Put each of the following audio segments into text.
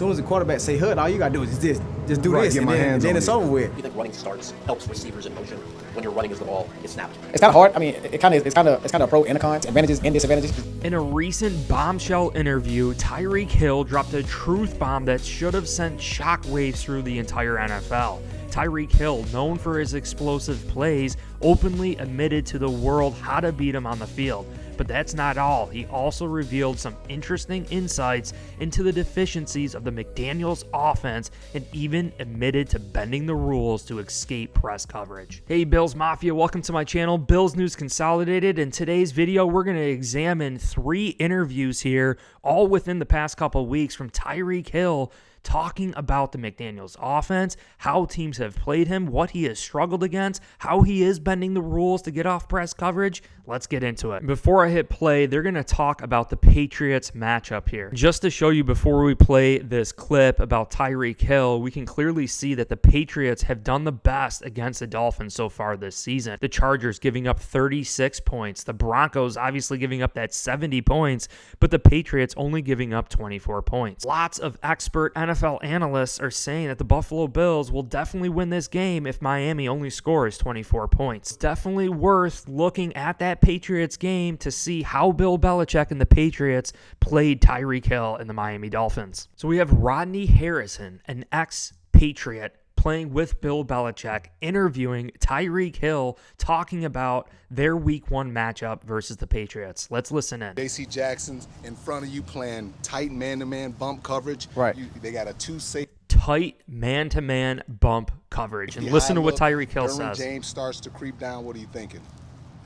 soon as the quarterback say hut, all you gotta do is just do Right, this, get and my hands then on it's you. over with. You think running starts helps receivers in motion when you're running as the ball is snapped? It's kind of hard. I mean, it's kind of a pro and a con, advantages and disadvantages. In a recent bombshell interview, Tyreek Hill dropped a truth bomb that should have sent shockwaves through the entire NFL. Tyreek Hill, known for his explosive plays, openly admitted to the world how to beat him on the field. But that's not all. He also revealed some interesting insights into the deficiencies of the McDaniels offense and even admitted to bending the rules to escape press coverage. Hey Bills Mafia, welcome to my channel, Bills News Consolidated. In today's video, we're going to examine 3 interviews here, all within the past couple weeks, from Tyreek Hill talking about the McDaniels offense, how teams have played him, what he has struggled against, how he is bending the rules to get off press coverage. Let's get into it. Before I hit play, they're going to talk about the Patriots matchup here. Just to show you before we play this clip about Tyreek Hill, we can clearly see that the Patriots have done the best against the Dolphins so far this season. The Chargers giving up 36 points, the Broncos obviously giving up that 70 points, but the Patriots only giving up 24 points. Lots of expert NFL analysts are saying that the Buffalo Bills will definitely win this game if Miami only scores 24 points. It's definitely worth looking at that Patriots game to see how Bill Belichick and the Patriots played Tyreek Hill and the Miami Dolphins. So we have Rodney Harrison, an ex-Patriot, playing with Bill Belichick, interviewing Tyreek Hill, talking about their Week 1 matchup versus the Patriots. Let's listen in. J.C. Jackson's in front of you playing tight man-to-man bump coverage. Right. They got a 2 safety. Tight man-to-man bump coverage. And listen to what Tyreek Hill says. James starts to creep down. What are you thinking?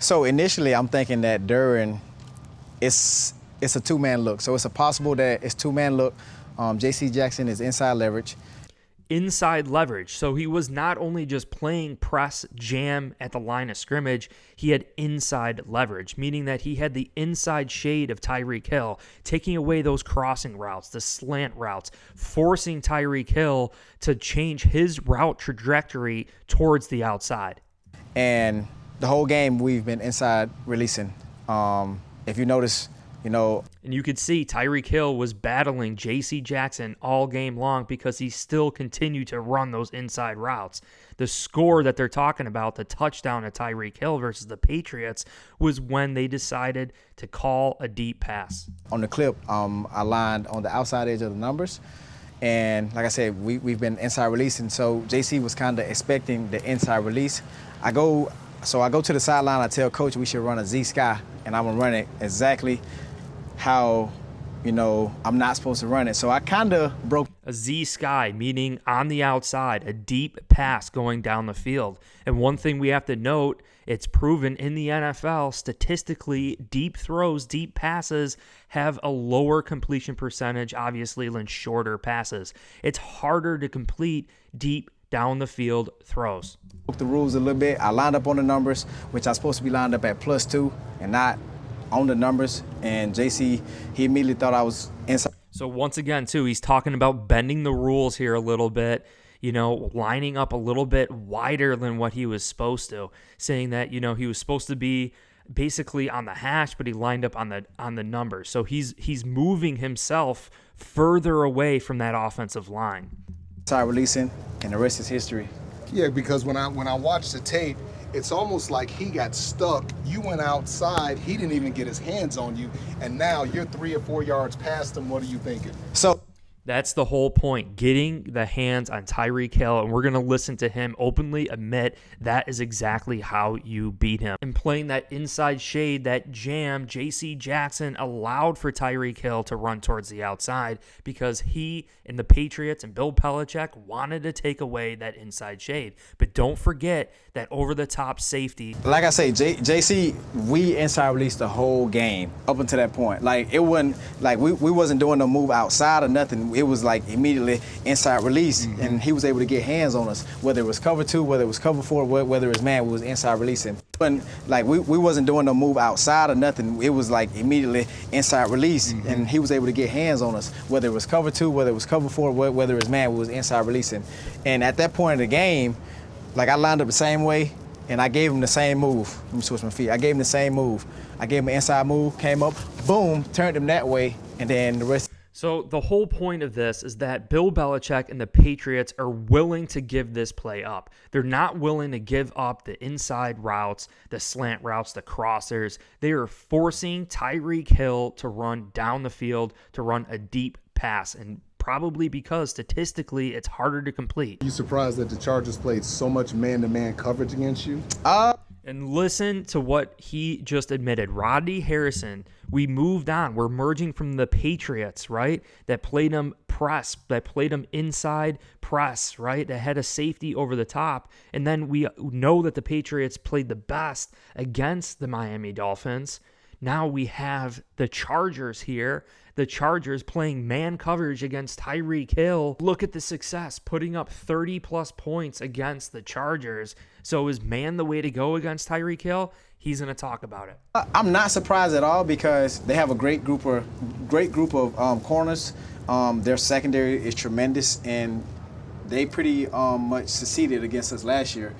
So initially, I'm thinking that during it's a 2-man look. So it's a possible that it's 2-man look. J.C. Jackson is inside leverage. Inside leverage. So he was not only just playing press jam at the line of scrimmage, he had inside leverage, meaning that he had the inside shade of Tyreek Hill, taking away those crossing routes, the slant routes, forcing Tyreek Hill to change his route trajectory towards the outside. And the whole game, we've been inside releasing. If you notice, and you could see Tyreek Hill was battling J.C. Jackson all game long because he still continued to run those inside routes. The score that they're talking about, the touchdown of Tyreek Hill versus the Patriots, was when they decided to call a deep pass. On the clip, I lined on the outside edge of the numbers. And like I said, we've been inside releasing. So JC was kind of expecting the inside release. I go to the sideline, I tell coach we should run a Z Sky, and I'm gonna run it exactly how, I'm not supposed to run it. So I kind of broke. A Z Sky, meaning on the outside, a deep pass going down the field. And one thing we have to note, it's proven in the NFL, statistically, deep throws, deep passes have a lower completion percentage, obviously, than shorter passes. It's harder to complete deep down the field throws. Broke the rules a little bit. I lined up on the numbers, which I'm supposed to be lined up at +2 and not on the numbers. And JC, he immediately thought I was inside. So once again, too, he's talking about bending the rules here a little bit, lining up a little bit wider than what he was supposed to, saying that, he was supposed to be basically on the hash, but he lined up on the numbers. So he's moving himself further away from that offensive line. Inside releasing, and the rest is history. Yeah, because when I watched the tape, it's almost like he got stuck. You went outside. He didn't even get his hands on you. And now you're 3 or 4 yards past him. What are you thinking? So that's the whole point, getting the hands on Tyreek Hill, and we're going to listen to him openly admit that is exactly how you beat him. And playing that inside shade, that jam, J.C. Jackson allowed for Tyreek Hill to run towards the outside because he and the Patriots and Bill Belichick wanted to take away that inside shade. But don't forget that over-the-top safety. Like I say, JC, we inside released the whole game up until that point. Like, it wasn't, like, we wasn't doing no move outside or nothing. It was like immediately inside release, and he was able to get hands on us, whether it was cover 2, whether it was cover 4, whether it was man, we was inside releasing. But like we wasn't doing no move outside or nothing. It was like immediately inside release, and he was able to get hands on us, whether it was cover 2, whether it was cover 4, whether it was man, we was inside releasing. And at that point in the game, like I lined up the same way, and I gave him the same move. Let me switch my feet. I gave him the same move. I gave him an inside move, came up, boom, turned him that way, and then the rest. So the whole point of this is that Bill Belichick and the Patriots are willing to give this play up. They're not willing to give up the inside routes, the slant routes, the crossers. They are forcing Tyreek Hill to run down the field, to run a deep pass, and probably because statistically it's harder to complete. You surprised that the Chargers played so much man-to-man coverage against you? And listen to what he just admitted. Rodney Harrison, we moved on. We're merging from the Patriots, right? That played him press, that played him inside press, right? That had a safety over the top. And then we know that the Patriots played the best against the Miami Dolphins. Now we have the Chargers here. The Chargers playing man coverage against Tyreek Hill. Look at the success, putting up 30-plus points against the Chargers. So is man the way to go against Tyreek Hill? He's going to talk about it. I'm not surprised at all because they have a great group of corners. Their secondary is tremendous, and they pretty much succeeded against us last year,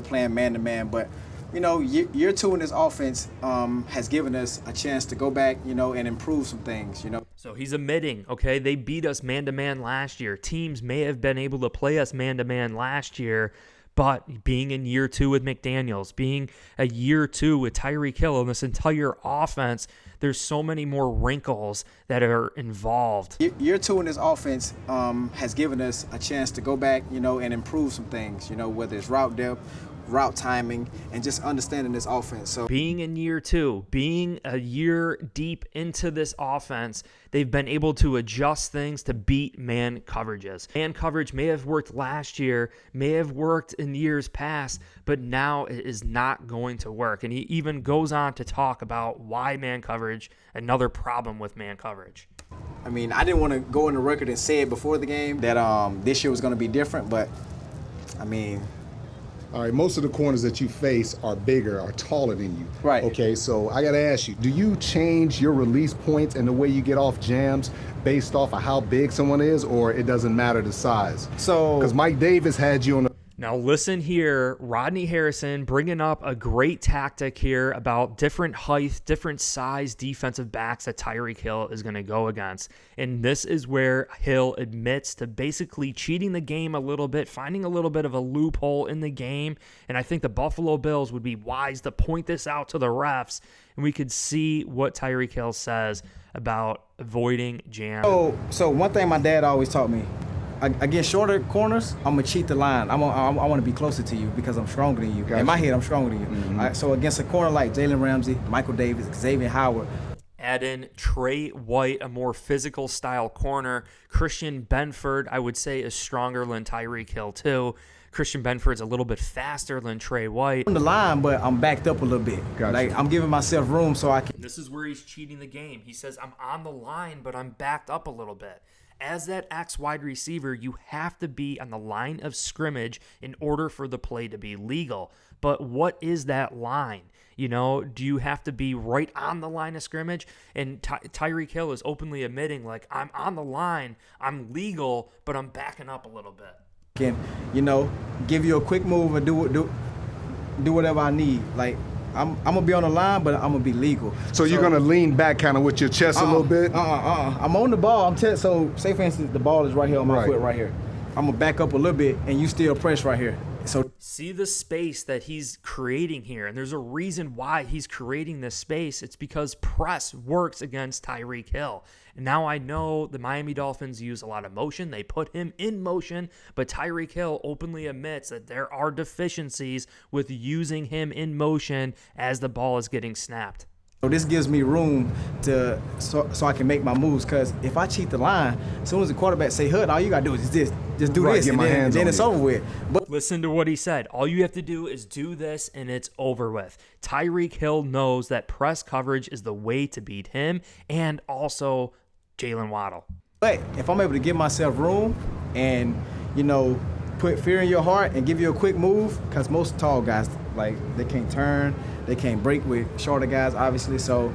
playing man-to-man. But year two in this offense has given us a chance to go back, and improve some things, So he's admitting, okay, they beat us man-to-man last year. Teams may have been able to play us man-to-man last year, but being in year two with McDaniels, being a year two with Tyreek Hill and this entire offense, there's so many more wrinkles that are involved. Year two in this offense has given us a chance to go back, and improve some things, whether it's route depth, route timing, and just understanding this offense. So being in year two, being a year deep into this offense, they've been able to adjust things to beat man coverages. Man coverage may have worked last year, may have worked in years past, but now it is not going to work. And he even goes on to talk about why man coverage, another problem with man coverage. I mean, I didn't want to go on the record and say it before the game that this year was going to be different, but I mean, all right, most of the corners that you face are bigger, are taller than you. Right. Okay, so I got to ask you, do you change your release points and the way you get off jams based off of how big someone is, or it doesn't matter the size? So, because Mike Davis had you on the... Now listen here, Rodney Harrison bringing up a great tactic here about different height, different size defensive backs that Tyreek Hill is going to go against. And this is where Hill admits to basically cheating the game a little bit, finding a little bit of a loophole in the game. And I think the Buffalo Bills would be wise to point this out to the refs, and we could see what Tyreek Hill says about avoiding jam. So one thing my dad always taught me, against shorter corners, I'm going to cheat the line. I want to be closer to you because I'm stronger than you. Gotcha. In my head, I'm stronger than you. Mm-hmm. All right, so against a corner like Jalen Ramsey, Michael Davis, Xavier Howard. Add in Trey White, a more physical style corner. Christian Benford, I would say, is stronger than Tyreek Hill too. Christian Benford's a little bit faster than Trey White. On the line, but I'm backed up a little bit. Gotcha. Like, I'm giving myself room so I can. This is where he's cheating the game. He says, I'm on the line, but I'm backed up a little bit. As that X wide receiver, you have to be on the line of scrimmage in order for the play to be legal. But what is that line? Do you have to be right on the line of scrimmage? And Tyreek Hill is openly admitting, like, I'm on the line, I'm legal, but I'm backing up a little bit. Can, give you a quick move and do whatever I need. Like, I'm gonna be on the line, but I'm gonna be legal. So you're gonna lean back kind of with your chest a little bit? I'm on the ball. So say for instance, the ball is right here on my foot right here. I'm gonna back up a little bit, and you still press right here. So see the space that he's creating here, and there's a reason why he's creating this space. It's because press works against Tyreek Hill. And now I know the Miami Dolphins use a lot of motion. They put him in motion, but Tyreek Hill openly admits that there are deficiencies with using him in motion as the ball is getting snapped. So this gives me room so I can make my moves, because if I cheat the line, as soon as the quarterback say, "Hud, all you gotta do is just do this," and then it's over with. But listen to what he said. All you have to do is do this, and it's over with. Tyreek Hill knows that press coverage is the way to beat him, and also Jalen Waddle. But if I'm able to give myself room and put fear in your heart and give you a quick move, because most tall guys, like, they can't turn, they can't break with shorter guys, obviously. So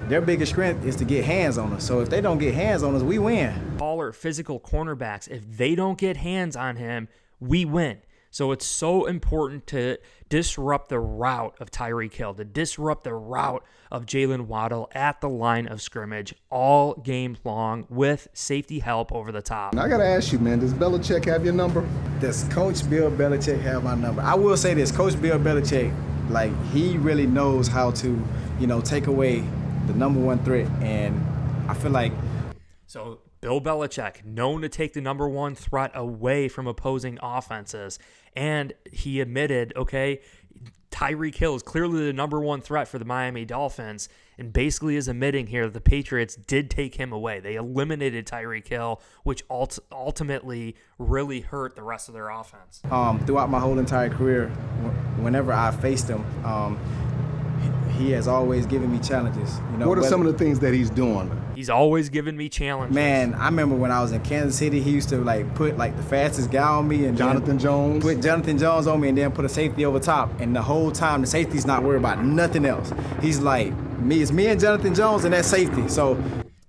their biggest strength is to get hands on us. So if they don't get hands on us, we win. Taller, physical cornerbacks, if they don't get hands on him, we win. So it's so important to disrupt the route of Tyreek Hill, to disrupt the route of Jalen Waddle at the line of scrimmage all game long with safety help over the top. I got to ask you, man, does Belichick have your number? Does Coach Bill Belichick have my number? I will say this, Coach Bill Belichick, like, he really knows how to, take away the number one threat. And I feel like... So Bill Belichick, known to take the number one threat away from opposing offenses. And he admitted, okay, Tyreek Hill is clearly the number one threat for the Miami Dolphins, and basically is admitting here that the Patriots did take him away. They eliminated Tyreek Hill, which ultimately really hurt the rest of their offense. Throughout my whole entire career, whenever I faced him, he has always given me challenges. What are some of the things that he's doing? He's always given me challenges. Man, I remember when I was in Kansas City, he used to put the fastest guy on me and Jonathan Jones. Put Jonathan Jones on me and then put a safety over top. And the whole time the safety's not worried about nothing else. He's like, it's me and Jonathan Jones and that safety. So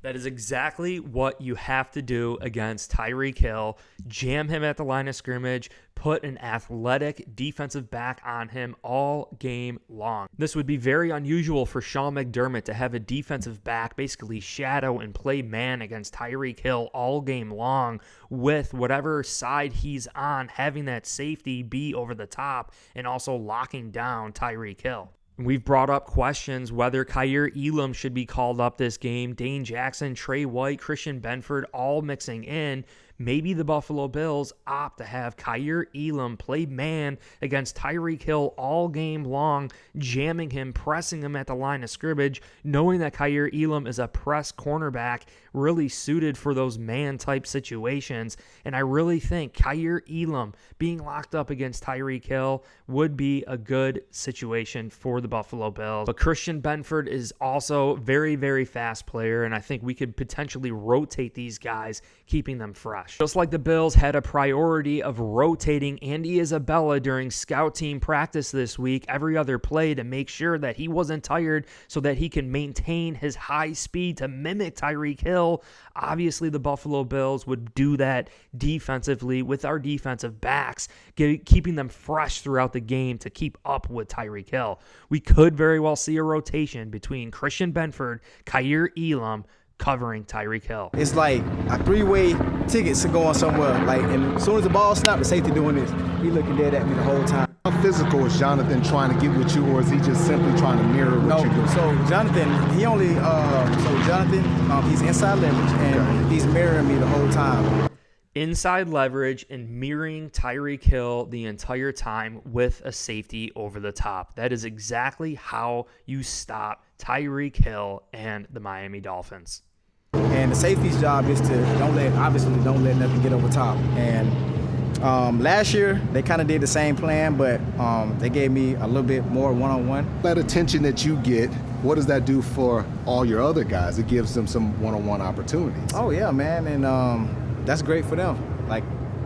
that is exactly what you have to do against Tyreek Hill. Jam him at the line of scrimmage, put an athletic defensive back on him all game long. This would be very unusual for Sean McDermott to have a defensive back basically shadow and play man against Tyreek Hill all game long, with whatever side he's on having that safety be over the top and also locking down Tyreek Hill. We've brought up questions whether Kaiir Elam should be called up this game. Dane Jackson, Trey White, Christian Benford all mixing in. Maybe the Buffalo Bills opt to have Kaiir Elam play man against Tyreek Hill all game long, jamming him, pressing him at the line of scrimmage, knowing that Kaiir Elam is a press cornerback really suited for those man-type situations. And I really think Kaiir Elam being locked up against Tyreek Hill would be a good situation for the Buffalo Bills. But Christian Benford is also very, very fast player, and I think we could potentially rotate these guys, keeping them fresh. Just like the Bills had a priority of rotating Andy Isabella during scout team practice this week, every other play, to make sure that he wasn't tired so that he can maintain his high speed to mimic Tyreek Hill. Obviously, the Buffalo Bills would do that defensively with our defensive backs, keeping them fresh throughout the game to keep up with Tyreek Hill. We could very well see a rotation between Christian Benford, Kaiir Elam, covering Tyreek Hill. It's like a three-way ticket to going somewhere. And as soon as the ball snapped, the safety doing this. He looking dead at me the whole time. How physical is Jonathan trying to get with you, or is he just simply trying to mirror what you do? So Jonathan, he only, he's inside leverage, and he's mirroring me the whole time. Inside leverage and mirroring Tyreek Hill the entire time with a safety over the top. That is exactly how you stop Tyreek Hill and the Miami Dolphins. And the safety's job is to don't let nothing get over top. And last year, they kind of did the same plan, but they gave me a little bit more one-on-one. That attention that you get, what does that do for all your other guys? It gives them some one-on-one opportunities. Oh, yeah, man. And that's great for them.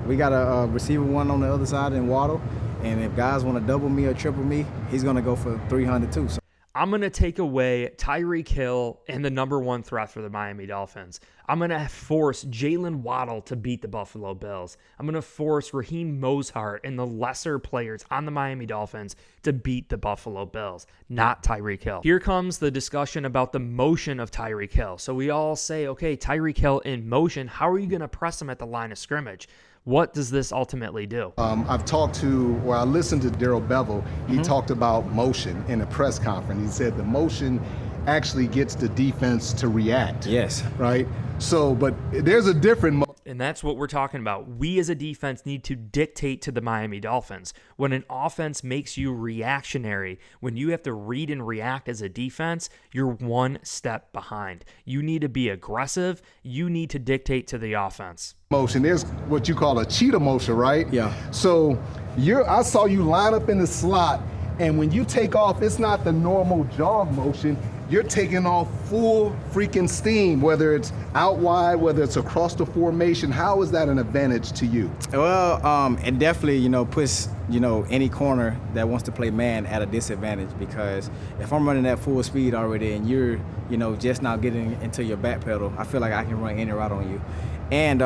We got a receiver one on the other side in Waddle, and if guys want to double me or triple me, he's going to go for 300 too. So I'm going to take away Tyreek Hill and the number one threat for the Miami Dolphins. I'm going to force Jalen Waddle to beat the Buffalo Bills. I'm going to force Raheem Mostert and the lesser players on the Miami Dolphins to beat the Buffalo Bills, not Tyreek Hill. Here comes the discussion about the motion of Tyreek Hill. So we all say, okay, Tyreek Hill in motion, how are you going to press him at the line of scrimmage? What does this ultimately do? I listened to Darrell Bevel. He talked about motion in a press conference. He said the motion actually gets the defense to react. Yes. Right? So, but there's a different And that's what we're talking about. We as a defense need to dictate to the Miami Dolphins. When an offense makes you reactionary, when you have to read and react as a defense, you're one step behind. You need to be aggressive. You need to dictate to the offense. Motion. There's what you call a cheetah motion, right? Yeah. So I saw you line up in the slot, and when you take off, it's not the normal jog motion. You're taking off full freaking steam, whether it's out wide, whether it's across the formation. How is that an advantage to you? Well, it definitely, puts, any corner that wants to play man at a disadvantage, because if I'm running at full speed already and you're, just now getting into your back pedal, I feel like I can run any route on you. And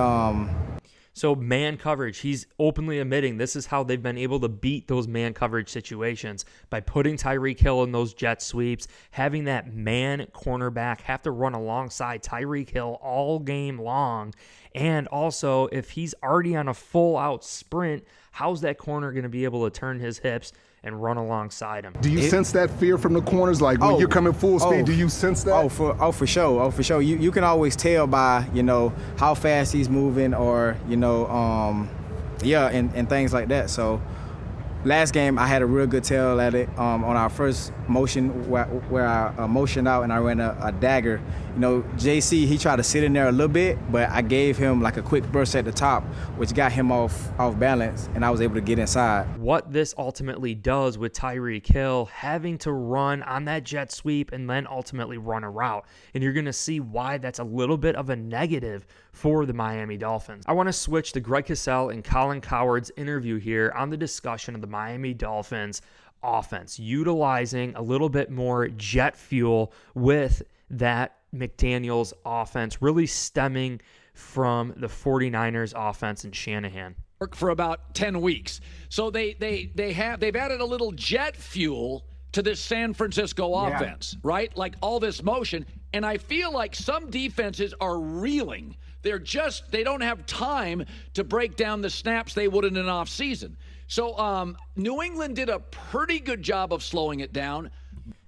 So man coverage, he's openly admitting this is how they've been able to beat those man coverage situations, by putting Tyreek Hill in those jet sweeps, having that man cornerback have to run alongside Tyreek Hill all game long. And also, if he's already on a full out sprint, how's that corner going to be able to turn his hips and run alongside him? Do you sense that fear from the corners? Like when you're coming full speed, do you sense that? For sure. You can always tell by, how fast he's moving, or, and things like that. So last game, I had a real good tell at it on our first motion where I motioned out and I ran a dagger. JC, he tried to sit in there a little bit, but I gave him like a quick burst at the top, which got him off balance, and I was able to get inside. What this ultimately does with Tyreek Hill having to run on that jet sweep and then ultimately run a route. And you're going to see why that's a little bit of a negative for the Miami Dolphins. I want to switch to Greg Cassell and Colin Cowherd's interview here on the discussion of the Miami Dolphins offense, utilizing a little bit more jet fuel with that McDaniels offense, really stemming from the 49ers offense and Shanahan. For about 10 weeks. So they've added a little jet fuel to this San Francisco offense, right? Like all this motion. And I feel like some defenses are reeling. They don't have time to break down the snaps they would in an off season. So New England did a pretty good job of slowing it down.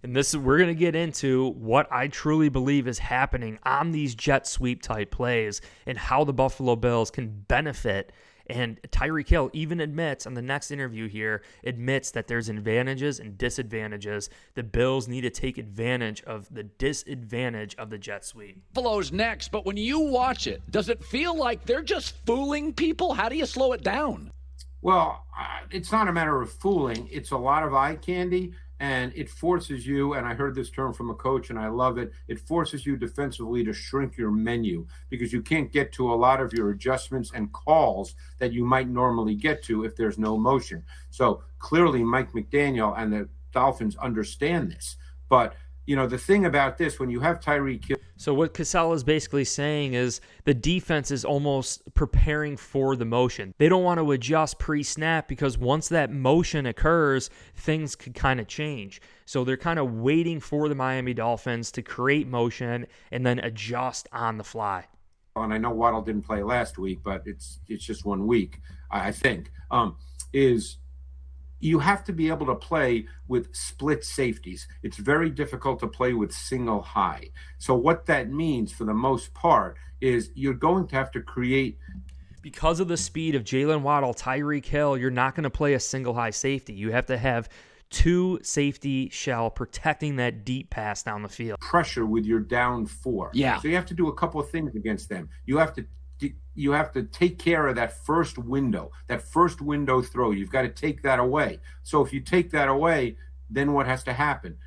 And we're going to get into what I truly believe is happening on these jet sweep type plays and how the Buffalo Bills can benefit. And Tyreek Hill even admits on the next interview here, that there's advantages and disadvantages. The Bills need to take advantage of the disadvantage of the jet sweep. Buffalo's next, but when you watch it, does it feel like they're just fooling people? How do you slow it down? Well, it's not a matter of fooling. It's a lot of eye candy. And it forces you, and I heard this term from a coach, and I love it, it forces you defensively to shrink your menu because you can't get to a lot of your adjustments and calls that you might normally get to if there's no motion. So clearly Mike McDaniel and the Dolphins understand this. But, the thing about this, when you have Tyreek Hill. So what Cassell is basically saying is the defense is almost preparing for the motion. They don't want to adjust pre-snap because once that motion occurs, things could kind of change. So they're kind of waiting for the Miami Dolphins to create motion and then adjust on the fly. And I know Waddle didn't play last week, but it's just 1 week, I think, is you have to be able to play with split safeties. It's very difficult to play with single high. So what that means for the most part is you're going to have to create. Because of the speed of Jalen Waddle, Tyreek Hill, you're not going to play a single high safety. You have to have two safety shell protecting that deep pass down the field. Pressure with your down four. Yeah. So you have to do a couple of things against them. You have to take care of that first window throw. You've got to take that away. So if you take that away, then what has to happen?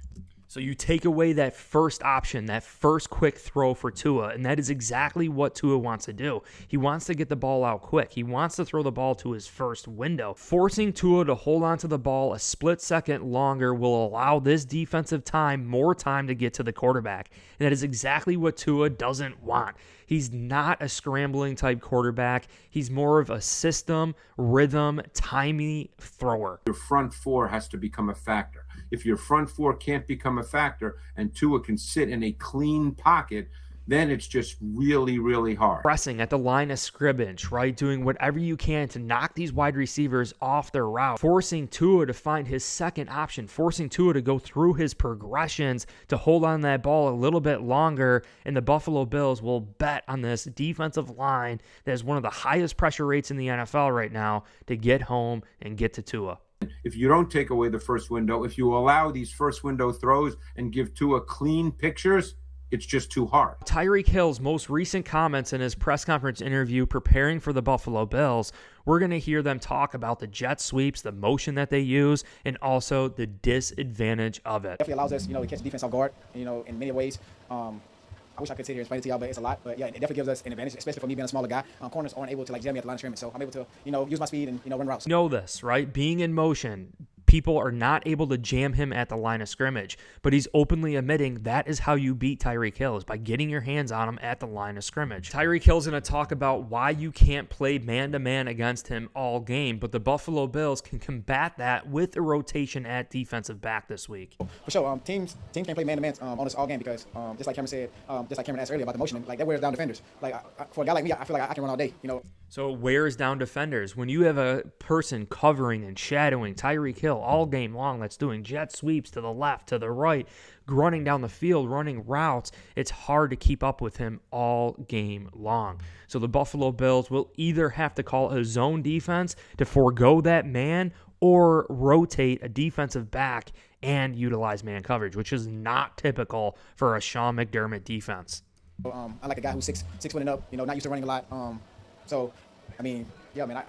So you take away that first option, that first quick throw for Tua, and that is exactly what Tua wants to do. He wants to get the ball out quick. He wants to throw the ball to his first window. Forcing Tua to hold onto the ball a split second longer will allow this defensive time more time to get to the quarterback. And that is exactly what Tua doesn't want. He's not a scrambling type quarterback. He's more of a system, rhythm, timey thrower. Your front four has to become a factor. If your front four can't become a factor and Tua can sit in a clean pocket, then it's just really, really hard. Pressing at the line of scrimmage, right? Doing whatever you can to knock these wide receivers off their route. Forcing Tua to find his second option. Forcing Tua to go through his progressions to hold on that ball a little bit longer. And the Buffalo Bills will bet on this defensive line that has one of the highest pressure rates in the NFL right now to get home and get to Tua. If you don't take away the first window, if you allow these first window throws and give Tua clean pictures, it's just too hard. Tyreek Hill's most recent comments in his press conference interview preparing for the Buffalo Bills, we're going to hear them talk about the jet sweeps, the motion that they use, and also the disadvantage of it. Definitely allows us, to catch the defense off guard, in many ways. I wish I could sit here and explain it to y'all, but it's a lot. But yeah, it definitely gives us an advantage, especially for me being a smaller guy. Corners aren't able to jam me at the line of scrimmage, so I'm able to, use my speed and, run routes. You know this, right? Being in motion, People are not able to jam him at the line of scrimmage, but he's openly admitting that is how you beat Tyreek Hill, is by getting your hands on him at the line of scrimmage. Tyreek Hill's going to talk about why you can't play man-to-man against him all game, but the Buffalo Bills can combat that with a rotation at defensive back this week. For sure, teams can't play man-to-man on us all game because, just like Cameron said, just like Cameron asked earlier about the motion, like that wears down defenders. Like for a guy like me, I feel like I can run all day, you know. So it wears down defenders. When you have a person covering and shadowing Tyreek Hill all game long that's doing jet sweeps to the left, to the right, running down the field, running routes, it's hard to keep up with him all game long. So the Buffalo Bills will either have to call a zone defense to forego that man or rotate a defensive back and utilize man coverage, which is not typical for a Sean McDermott defense. I like a guy who's six foot and up, you know, not used to running a lot. So, I mean, yeah, man, I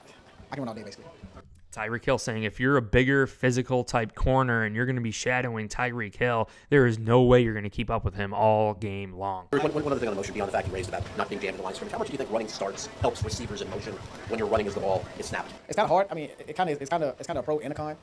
can run all day basically. Tyreek Hill saying if you're a bigger physical type corner and you're going to be shadowing Tyreek Hill, there is no way you're going to keep up with him all game long. One other thing on the motion beyond the fact you raised about not being jammed in the line of scrimmage. How much do you think running starts helps receivers in motion when you're running as the ball is snapped? It's kind of hard. I mean, it's kind of a pro and a con.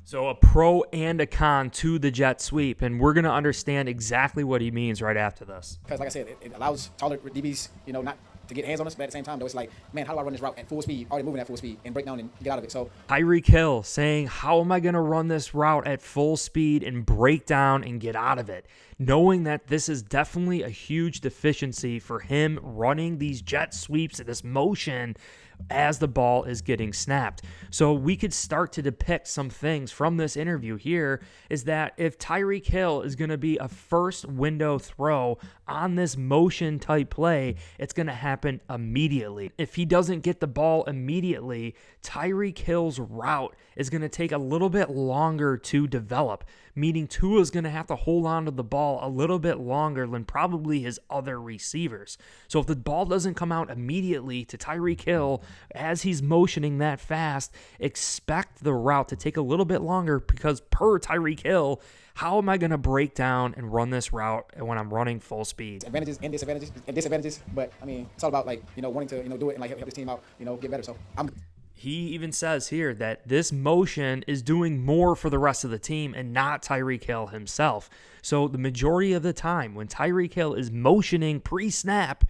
So a pro and a con to the jet sweep, and we're going to understand exactly what he means right after this. Because like I said, it allows taller DBs, you know, not to get hands on us, but at the same time, though, it's like, man, how do I run this route at full speed, already moving at full speed, and break down and get out of it? So Tyreek Hill saying, how am I going to run this route at full speed and break down and get out of it? Knowing that this is definitely a huge deficiency for him running these jet sweeps and this motion as the ball is getting snapped. So we could start to depict some things from this interview here is that if Tyreek Hill is going to be a first window throw on this motion type play, it's going to happen immediately. If he doesn't get the ball immediately, Tyreek Hill's route is going to take a little bit longer to develop, meaning Tua's going to have to hold on to the ball a little bit longer than probably his other receivers. So if the ball doesn't come out immediately to Tyreek Hill as he's motioning that fast, expect the route to take a little bit longer because per Tyreek Hill, how am I going to break down and run this route when I'm running full speed? Advantages and disadvantages, but I mean, it's all about like, you know, wanting to, you know, do it and like help this team out, you know, get better. So He even says here that this motion is doing more for the rest of the team and not Tyreek Hill himself. So the majority of the time when Tyreek Hill is motioning pre-snap,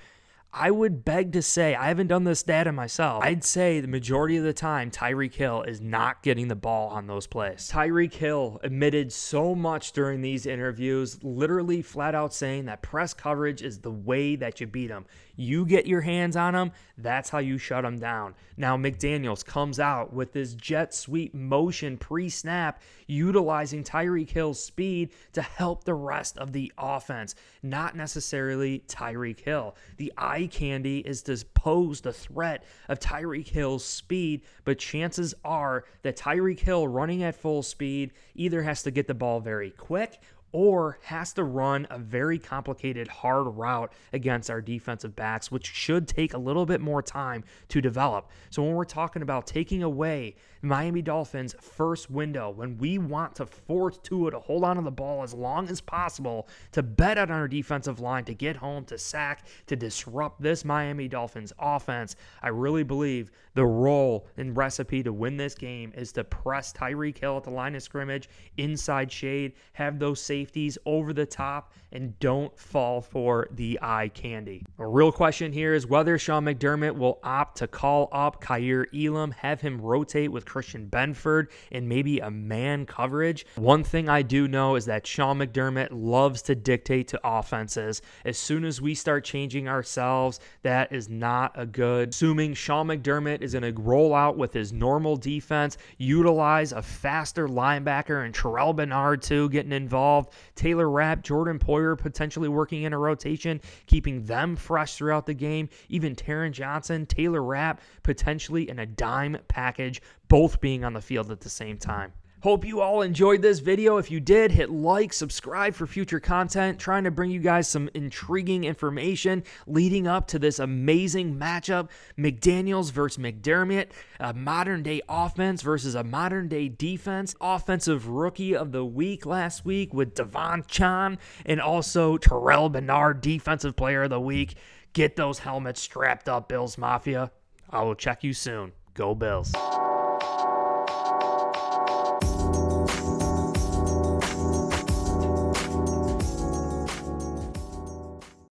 I would beg to say, I haven't done this data myself, I'd say the majority of the time Tyreek Hill is not getting the ball on those plays. Tyreek Hill admitted so much during these interviews, literally flat out saying that press coverage is the way that you beat him. You get your hands on him, that's how you shut him down. Now McDaniels comes out with this jet sweep motion pre-snap, utilizing Tyreek Hill's speed to help the rest of the offense, not necessarily Tyreek Hill. The eye candy is to pose the threat of Tyreek Hill's speed, but chances are that Tyreek Hill running at full speed either has to get the ball very quick or has to run a very complicated, hard route against our defensive backs, which should take a little bit more time to develop. So when we're talking about taking away Miami Dolphins' first window, when we want to force Tua to hold on to the ball as long as possible, to bet on our defensive line, to get home, to sack, to disrupt this Miami Dolphins offense, I really believe the role and recipe to win this game is to press Tyreek Hill at the line of scrimmage, inside shade, have those safeties over the top, and don't fall for the eye candy. A real question here is whether Sean McDermott will opt to call up Kaiir Elam, have him rotate with Christian Benford and maybe a man coverage. One thing I do know is that Sean McDermott loves to dictate to offenses. As soon as we start changing ourselves, that is not a good. Assuming Sean McDermott is going to roll out with his normal defense, utilize a faster linebacker and Terrell Bernard too getting involved, Taylor Rapp, Jordan Poyer potentially working in a rotation, keeping them fresh throughout the game, even Taron Johnson, Taylor Rapp potentially in a dime package, both being on the field at the same time. Hope you all enjoyed this video. If you did, hit like, subscribe for future content, trying to bring you guys some intriguing information leading up to this amazing matchup, McDaniels versus McDermott, a modern-day offense versus a modern-day defense, offensive rookie of the week last week with Devon Chan, and also Terrell Bernard, defensive player of the week. Get those helmets strapped up, Bills Mafia. I will check you soon. Go Bills.